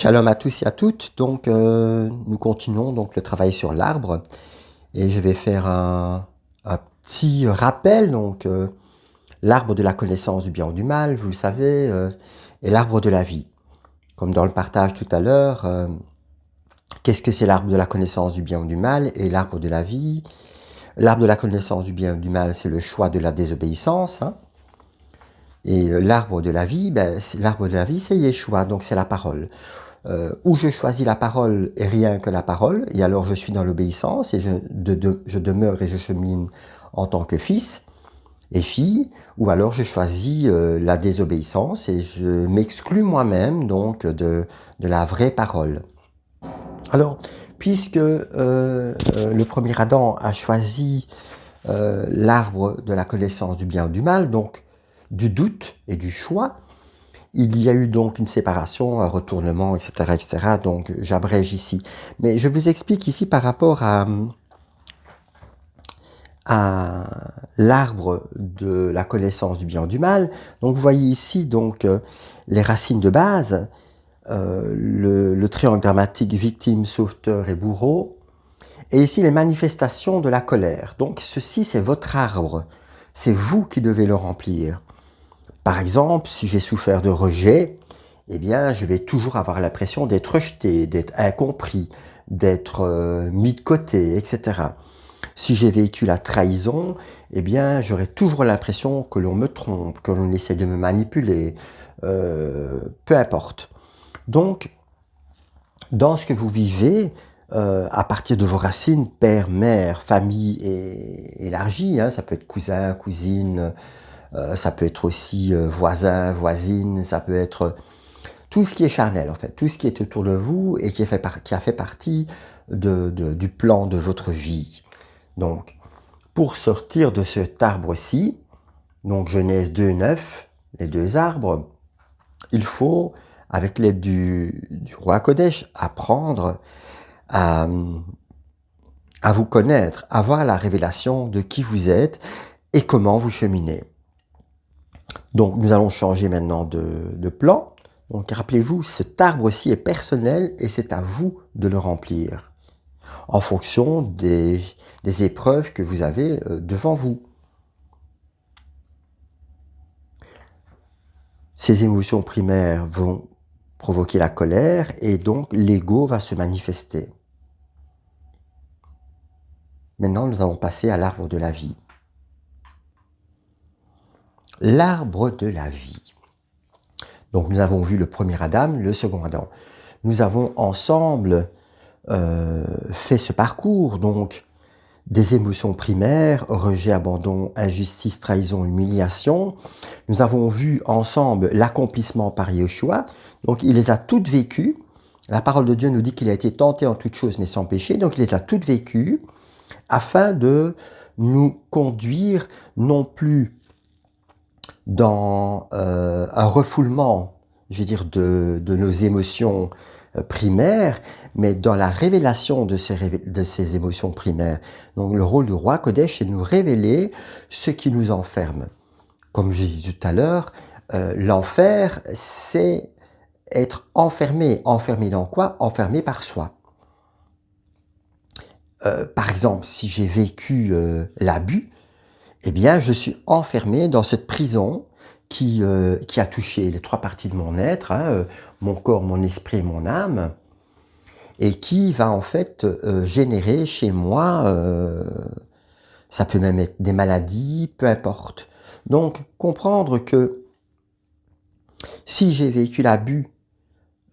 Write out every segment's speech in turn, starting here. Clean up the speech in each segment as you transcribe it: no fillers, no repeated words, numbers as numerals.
Shalom à tous et à toutes. Donc, nous continuons donc le travail sur l'arbre et je vais faire un petit rappel. Donc, l'arbre de la connaissance du bien ou du mal, vous le savez, et l'arbre de la vie. Comme dans le partage tout à l'heure, qu'est-ce que c'est l'arbre de la connaissance du bien ou du mal et l'arbre de la vie? L'arbre de la connaissance du bien ou du mal, c'est le choix de la désobéissance, hein. Et l'arbre de la vie, l'arbre de la vie, c'est Yeshua, donc c'est la parole. Où je choisis la parole et rien que la parole, et alors je suis dans l'obéissance et je demeure et je chemine en tant que fils et fille, ou alors je choisis la désobéissance et je m'exclus moi-même donc de la vraie parole. Alors, puisque le premier Adam a choisi l'arbre de la connaissance du bien ou du mal, donc du doute et du choix, il y a eu donc une séparation, un retournement, etc., etc. Donc, j'abrège ici. Mais je vous explique ici par rapport à l'arbre de la connaissance du bien ou du mal. Donc, vous voyez ici donc les racines de base, le triangle dramatique victime, sauveteur et bourreau. Et ici, les manifestations de la colère. Donc, ceci, c'est votre arbre. C'est vous qui devez le remplir. Par exemple, si j'ai souffert de rejet, eh bien, je vais toujours avoir l'impression d'être rejeté, d'être incompris, d'être mis de côté, etc. Si j'ai vécu la trahison, eh bien, j'aurai toujours l'impression que l'on me trompe, que l'on essaie de me manipuler, peu importe. Donc, dans ce que vous vivez, à partir de vos racines, père, mère, famille et élargie, hein, ça peut être cousin, cousine, ça peut être aussi voisin, voisine, ça peut être tout ce qui est charnel, en fait, tout ce qui est autour de vous et qui a fait partie du plan de votre vie. Donc, pour sortir de cet arbre-ci, donc Genèse 2:9, les deux arbres, il faut, avec l'aide du roi Kodesh, apprendre à vous connaître, avoir la révélation de qui vous êtes et comment vous cheminez. Donc, nous allons changer maintenant de plan. Donc, rappelez-vous, cet arbre-ci est personnel et c'est à vous de le remplir en fonction des épreuves que vous avez devant vous. Ces émotions primaires vont provoquer la colère et donc l'ego va se manifester. Maintenant, nous allons passer à l'arbre de la vie. L'arbre de la vie. Donc, nous avons vu le premier Adam, le second Adam. Nous avons ensemble fait ce parcours, donc des émotions primaires, rejet, abandon, injustice, trahison, humiliation. Nous avons vu ensemble l'accomplissement par Yeshua. Donc, il les a toutes vécues. La parole de Dieu nous dit qu'il a été tenté en toutes choses, mais sans péché. Donc, il les a toutes vécues afin de nous conduire non plus dans un refoulement, je vais dire, de nos émotions primaires, mais dans la révélation de ces émotions primaires. Donc le rôle du roi Kodesh, c'est de nous révéler ce qui nous enferme. Comme je disais tout à l'heure, l'enfer, c'est être enfermé. Enfermé dans quoi? Enfermé par soi. Par exemple, si j'ai vécu l'abus, eh bien, je suis enfermé dans cette prison qui a touché les trois parties de mon être, hein, mon corps, mon esprit et mon âme, et qui va en fait générer chez moi, ça peut même être des maladies, peu importe. Donc, comprendre que si j'ai vécu l'abus,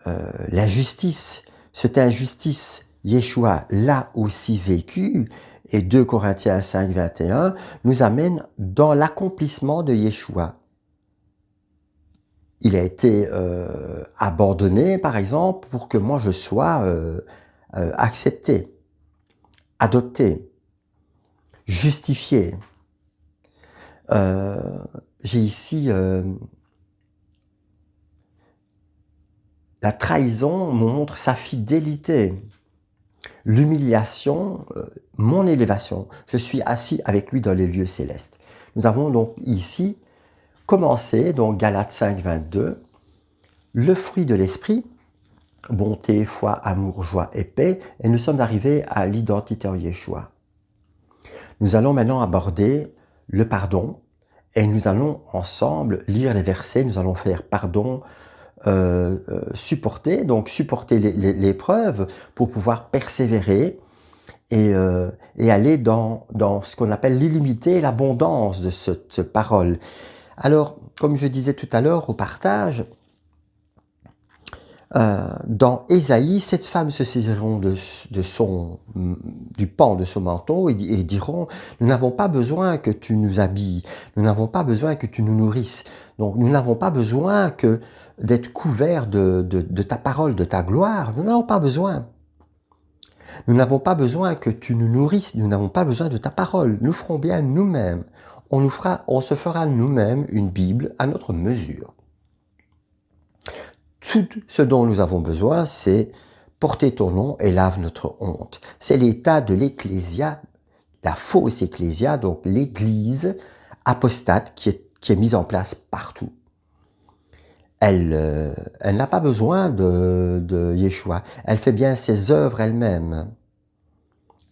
l'injustice, cette injustice, Yeshua l'a aussi vécu, et 2 Corinthiens 5, 21 nous amène dans l'accomplissement de Yeshua. Il a été abandonné, par exemple, pour que moi je sois accepté, adopté, justifié. J'ai ici la trahison montre sa fidélité. L'humiliation, mon élévation. Je suis assis avec lui dans les lieux célestes. Nous avons donc ici commencé, donc Galates 5, 22, le fruit de l'esprit, bonté, foi, amour, joie et paix, et nous sommes arrivés à l'identité en Yeshua. Nous allons maintenant aborder le pardon, et nous allons ensemble lire les versets, nous allons faire pardon, supporter l'épreuve pour pouvoir persévérer et aller dans ce qu'on appelle l'illimité et l'abondance de cette parole. Alors, comme je disais tout à l'heure au partage, dans Ésaïe, 7 femmes se saisiront du pan de son manteau et diront, nous n'avons pas besoin que tu nous habilles, nous n'avons pas besoin que tu nous nourrisses, donc nous n'avons pas besoin d'être couverts de ta parole, de ta gloire, nous n'avons pas besoin. Nous n'avons pas besoin que tu nous nourrisses, nous n'avons pas besoin de ta parole, nous ferons bien nous-mêmes, on se fera nous-mêmes une Bible à notre mesure. Tout ce dont nous avons besoin, c'est porter ton nom et lave notre honte. C'est l'état de l'ecclésia, la fausse ecclésia, donc l'église apostate qui est mise en place partout. Elle n'a pas besoin de Yeshua. Elle fait bien ses œuvres elle-même.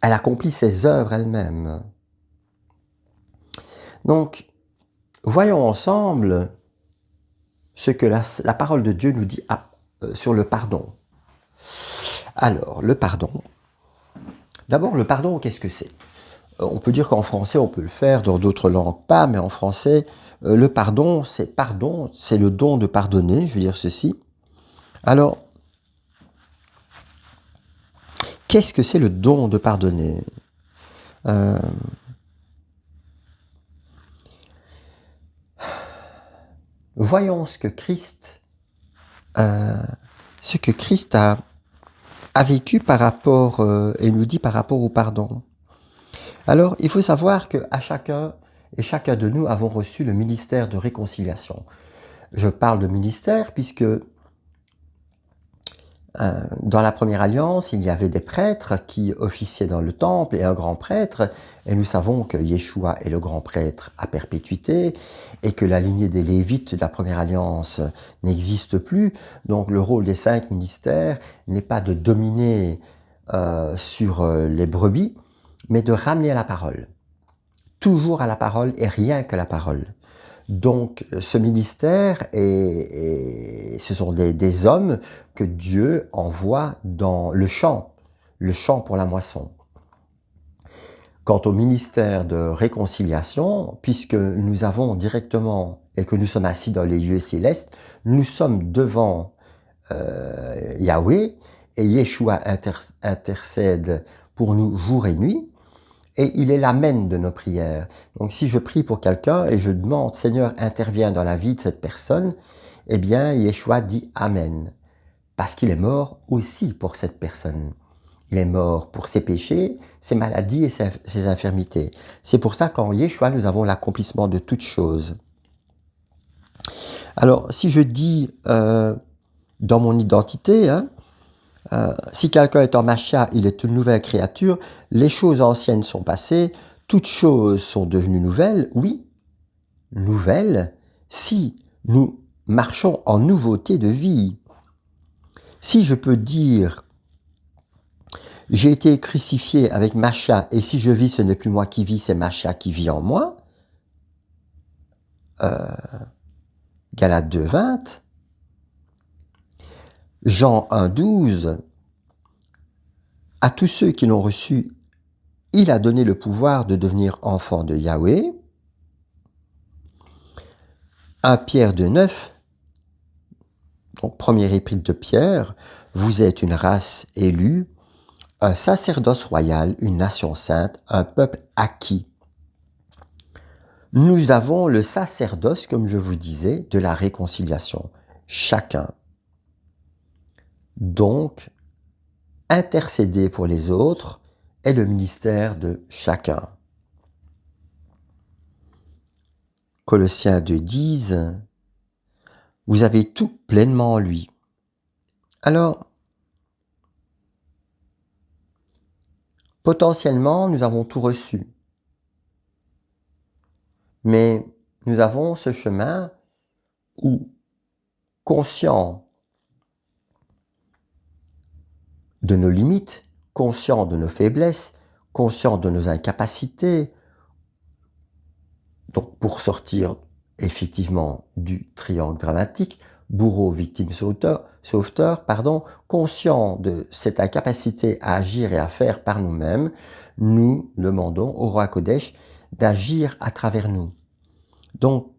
Elle accomplit ses œuvres elle-même. Donc, voyons ensemble ce que la parole de Dieu nous dit sur le pardon. Alors, le pardon. D'abord, le pardon, qu'est-ce que c'est? On peut dire qu'en français, on peut le faire, dans d'autres langues pas, mais en français, le pardon, c'est le don de pardonner, je veux dire ceci. Alors, qu'est-ce que c'est le don de pardonner? Voyons ce que Christ a vécu par rapport, et nous dit par rapport au pardon. Alors, il faut savoir qu'à chacun de nous avons reçu le ministère de réconciliation. Je parle de ministère puisque dans la première alliance, il y avait des prêtres qui officiaient dans le temple et un grand prêtre, et nous savons que Yeshua est le grand prêtre à perpétuité et que la lignée des Lévites de la première alliance n'existe plus. Donc le rôle des 5 ministères n'est pas de dominer sur les brebis, mais de ramener à la parole. Toujours à la parole et rien que la parole. Donc, ce ministère, ce sont des hommes que Dieu envoie dans le champ pour la moisson. Quant au ministère de réconciliation, puisque nous avons directement, et que nous sommes assis dans les lieux célestes, nous sommes devant Yahweh, et Yeshua intercède pour nous jour et nuit, et il est l'amen de nos prières. Donc si je prie pour quelqu'un et je demande, Seigneur, interviens dans la vie de cette personne, eh bien, Yeshua dit amen. Parce qu'il est mort aussi pour cette personne. Il est mort pour ses péchés, ses maladies et ses infirmités. C'est pour ça qu'en Yeshua, nous avons l'accomplissement de toutes choses. Alors, si je dis dans mon identité, si quelqu'un est en Mashiach, il est une nouvelle créature, les choses anciennes sont passées, toutes choses sont devenues nouvelles, oui, nouvelles, si nous marchons en nouveauté de vie. Si je peux dire, j'ai été crucifié avec Mashiach, et si je vis, ce n'est plus moi qui vis, c'est Mashiach qui vit en moi, Galates 2:20, Jean 1:12, à tous ceux qui l'ont reçu, il a donné le pouvoir de devenir enfants de Yahweh. 1 Pierre 2:9, donc première épître de Pierre, vous êtes une race élue, un sacerdoce royal, une nation sainte, un peuple acquis. Nous avons le sacerdoce, comme je vous disais, de la réconciliation, chacun. Donc, intercéder pour les autres est le ministère de chacun. Colossiens 2:10, vous avez tout pleinement en lui. Alors, potentiellement, nous avons tout reçu. Mais nous avons ce chemin où, conscient de nos limites, conscient de nos faiblesses, conscient de nos incapacités. Donc pour sortir effectivement du triangle dramatique, bourreau, victime, sauveteur, conscient de cette incapacité à agir et à faire par nous-mêmes, nous demandons au roi Kodesh d'agir à travers nous. Donc,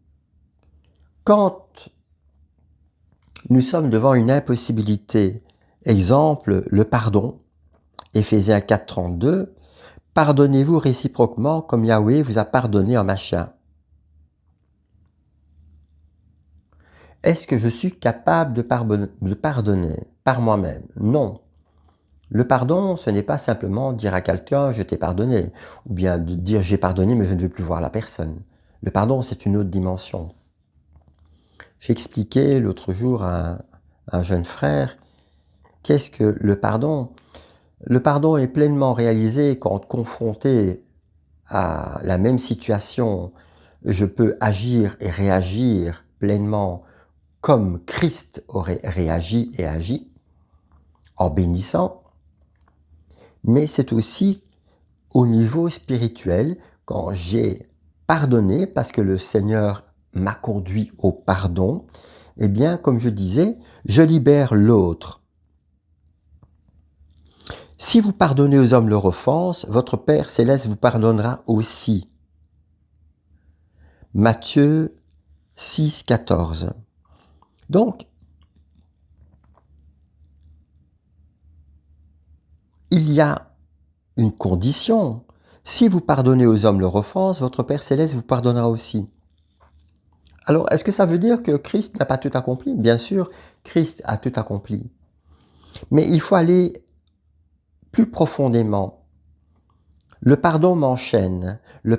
quand nous sommes devant une impossibilité, exemple, le pardon, Éphésiens 4, 32, « Pardonnez-vous réciproquement comme Yahweh vous a pardonné en machin. » Est-ce que je suis capable de pardonner par moi-même? Non. Le pardon, ce n'est pas simplement dire à quelqu'un « je t'ai pardonné » ou bien de dire « j'ai pardonné mais je ne veux plus voir la personne ». Le pardon, c'est une autre dimension. J'ai expliqué l'autre jour à un jeune frère qu'est-ce que le pardon. Le pardon est pleinement réalisé quand confronté à la même situation, je peux agir et réagir pleinement comme Christ aurait réagi et agi, en bénissant, mais c'est aussi au niveau spirituel, quand j'ai pardonné, parce que le Seigneur m'a conduit au pardon, eh bien, comme je disais, je libère l'autre. Si vous pardonnez aux hommes leur offense, votre Père Céleste vous pardonnera aussi. Matthieu 6, 14. Donc, il y a une condition. Si vous pardonnez aux hommes leur offense, votre Père Céleste vous pardonnera aussi. Alors, est-ce que ça veut dire que Christ n'a pas tout accompli? Bien sûr, Christ a tout accompli. Mais il faut aller plus profondément. Le pardon m'enchaîne. Le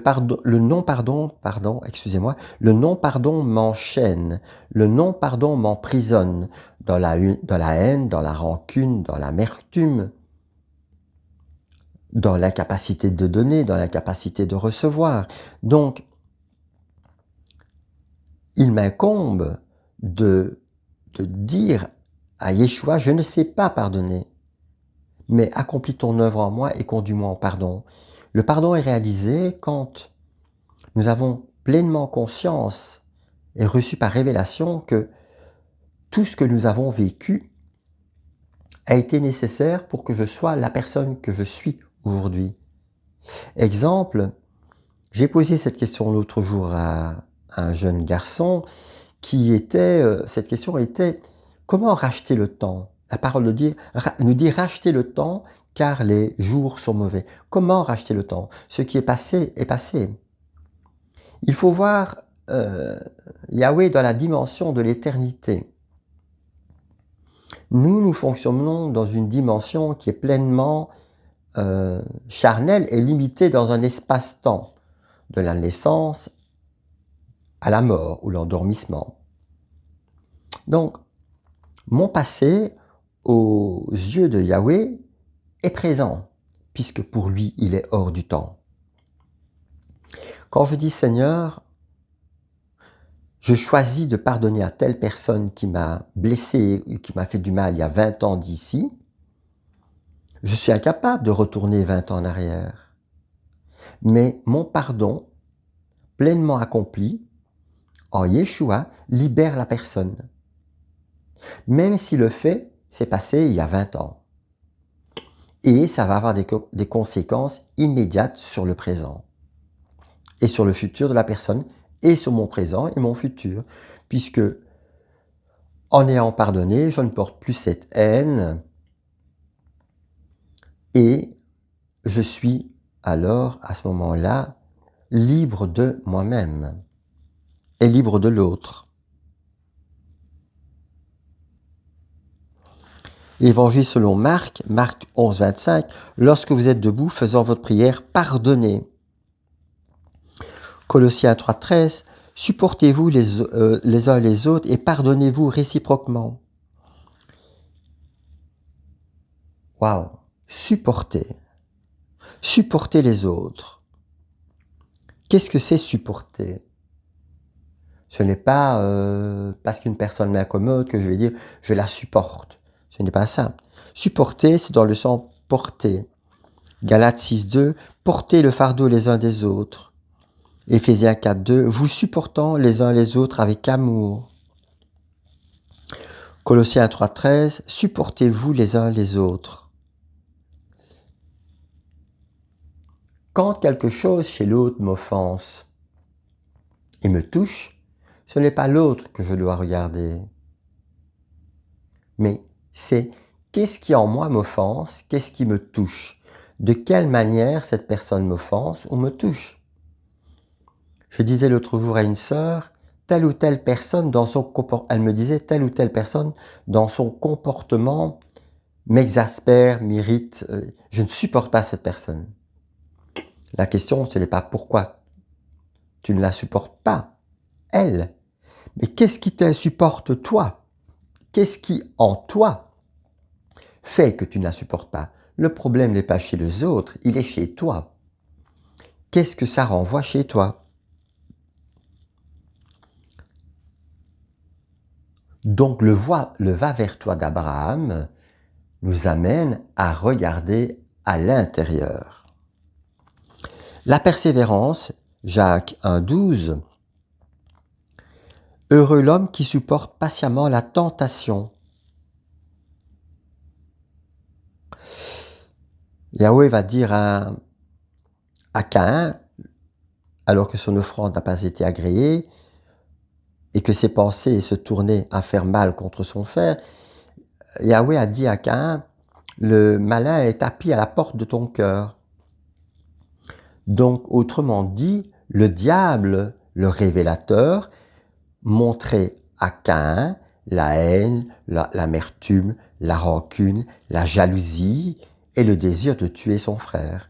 non-pardon m'enchaîne. Le non-pardon m'emprisonne dans la haine, dans la rancune, dans l'amertume, dans l'incapacité de donner, dans l'incapacité de recevoir. Donc, il m'incombe de dire à Yeshua, je ne sais pas pardonner, mais accomplis ton œuvre en moi et conduis-moi en pardon. Le pardon est réalisé quand nous avons pleinement conscience et reçu par révélation que tout ce que nous avons vécu a été nécessaire pour que je sois la personne que je suis aujourd'hui. Exemple, j'ai posé cette question l'autre jour à un jeune garçon cette question était comment racheter le temps? La parole nous dit racheter le temps car les jours sont mauvais. Comment racheter le temps? Ce qui est passé est passé. Il faut voir Yahweh dans la dimension de l'éternité. Nous fonctionnons dans une dimension qui est pleinement charnelle et limitée dans un espace-temps, de la naissance à la mort ou l'endormissement. Donc, mon passé, aux yeux de Yahweh, est présent, puisque pour lui, il est hors du temps. Quand je dis Seigneur, je choisis de pardonner à telle personne qui m'a blessé, qui m'a fait du mal il y a 20 ans d'ici, je suis incapable de retourner 20 ans en arrière. Mais mon pardon, pleinement accompli, en Yeshua, libère la personne. Même si le fait s'est passé il y a 20 ans. Et ça va avoir des conséquences immédiates sur le présent. Et sur le futur de la personne, et sur mon présent et mon futur. Puisque, en ayant pardonné, je ne porte plus cette haine. Et je suis alors, à ce moment-là, libre de moi-même. Et libre de l'autre. Évangile selon Marc 11, 25, « Lorsque vous êtes debout, faisant votre prière, pardonnez. » Colossiens 3, 13, « Supportez-vous les uns les autres et pardonnez-vous réciproquement. » Waouh! Supporter. Supporter les autres. Qu'est-ce que c'est supporter? Ce n'est pas parce qu'une personne m'incommode que je vais dire « je la supporte ». Ce n'est pas ça. Supporter, c'est dans le sens porter. Galates 6.2, portez le fardeau les uns des autres. Éphésiens 4.2, vous supportant les uns les autres avec amour. Colossiens 3.13, supportez-vous les uns les autres. Quand quelque chose chez l'autre m'offense et me touche, ce n'est pas l'autre que je dois regarder. Mais c'est qu'est-ce qui en moi m'offense, qu'est-ce qui me touche, de quelle manière cette personne m'offense ou me touche. Je disais l'autre jour à une sœur, telle ou telle personne dans son comportement, elle me disait telle ou telle personne dans son comportement m'exaspère, m'irrite, je ne supporte pas cette personne. La question, ce n'est pas pourquoi tu ne la supportes pas, elle, mais qu'est-ce qui t'insupporte toi? Qu'est-ce qui en toi fait que tu ne la supportes pas? Le problème n'est pas chez les autres, il est chez toi. Qu'est-ce que ça renvoie chez toi? Donc le va vers toi d'Abraham nous amène à regarder à l'intérieur. La persévérance, Jacques 1.12, heureux l'homme qui supporte patiemment la tentation. Yahweh va dire à Caïn, alors que son offrande n'a pas été agréée, et que ses pensées se tournaient à faire mal contre son frère, Yahweh a dit à Caïn, le malin est tapis à la porte de ton cœur. Donc, autrement dit, le diable, le révélateur, montrait à Caïn la haine, l'amertume, la rancune, la jalousie et le désir de tuer son frère.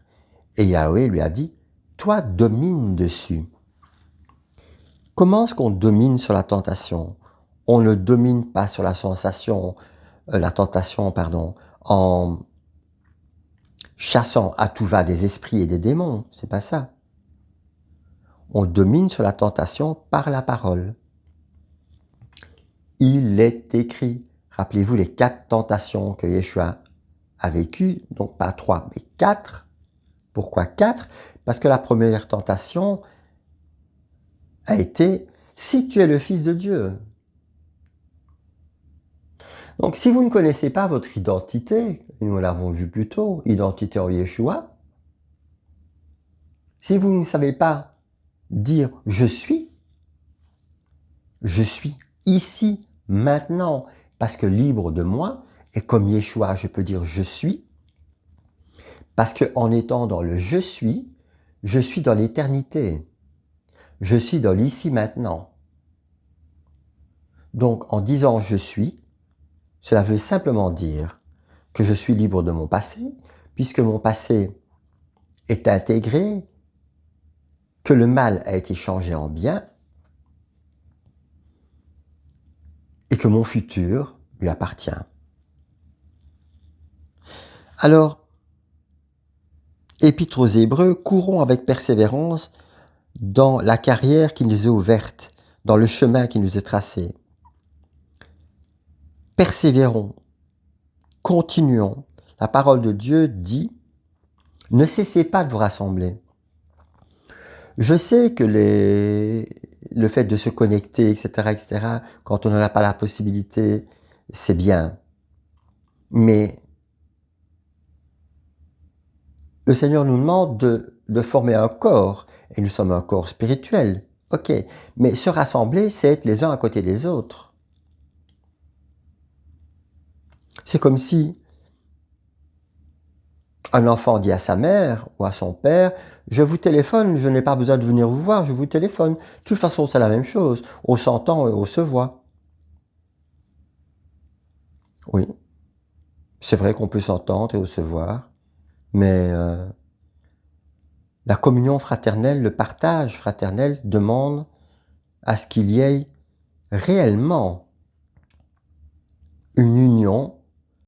Et Yahweh lui a dit, toi domine dessus. Comment est-ce qu'on domine sur la tentation? On ne domine pas sur la tentation, en chassant à tout va des esprits et des démons. C'est pas ça. On domine sur la tentation par la parole. Il est écrit. Rappelez-vous les 4 tentations que Yeshua a vécues, donc pas 3, mais 4. Pourquoi 4? Parce que la première tentation a été « Si tu es le Fils de Dieu ». Donc si vous ne connaissez pas votre identité, et nous l'avons vu plus tôt, identité en Yeshua, si vous ne savez pas dire « je suis ici, maintenant », parce que libre de moi, et comme Yeshua, je peux dire « je suis », parce qu'en étant dans le « je suis », je suis dans l'éternité. Je suis dans l'ici maintenant. Donc, en disant « je suis », cela veut simplement dire que je suis libre de mon passé, puisque mon passé est intégré, que le mal a été changé en bien, et que mon futur lui appartient. Alors, Épître aux Hébreux, courons avec persévérance dans la carrière qui nous est ouverte, dans le chemin qui nous est tracé. Persévérons, continuons. La parole de Dieu dit, ne cessez pas de vous rassembler. Je sais que le fait de se connecter, etc., quand on n'en a pas la possibilité, c'est bien. Mais le Seigneur nous demande de former un corps, et nous sommes un corps spirituel. Ok, mais se rassembler, c'est être les uns à côté des autres. C'est comme si un enfant dit à sa mère ou à son père, je vous téléphone, je n'ai pas besoin de venir vous voir, je vous téléphone. De toute façon, c'est la même chose. On s'entend et on se voit. Oui, c'est vrai qu'on peut s'entendre et on se voir, mais la communion fraternelle, le partage fraternel demande à ce qu'il y ait réellement une union